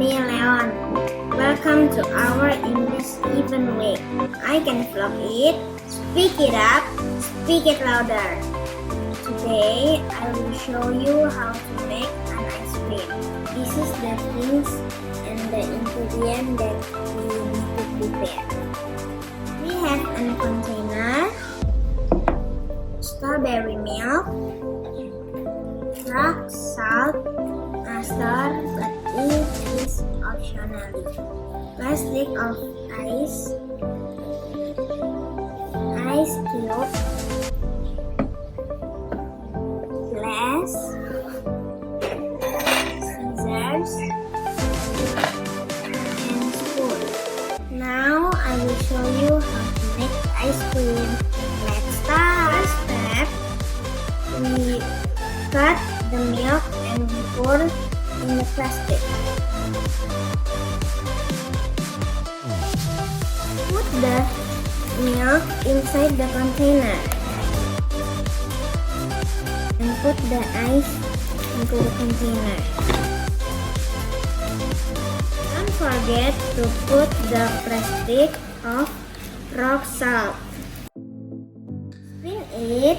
me, Leon. Welcome to our English Even Week. I can vlog it, speak it up, speak it louder. Today, I will show you how to make an ice cream. This is the things and the ingredient that we need to prepare. We have a container, strawberry milk, rock salt, mustard, but it is optionally. Plastic of ice cube, glass, scissors, and spoon. Now I will show you how to make ice cream. Let's start. First step, we cut the milk and we pour in the plastic. Put the milk inside the container and put the ice into the container. Don't forget to put the plastic of rock salt. Spin it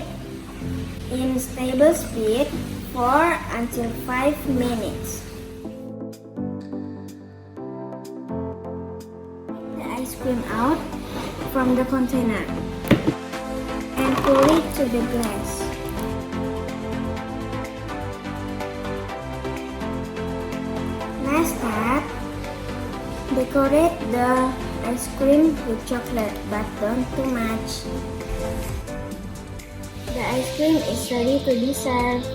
in stable speed for until 5 minutes. Take the ice cream out from the container and pour it to the glass. Last step, decorate the ice cream with chocolate, but don't too much. The ice cream is ready to be served.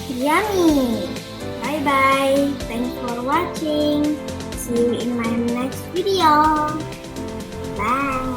Yummy! Bye bye! Thanks for watching. See you in my next video. Bye!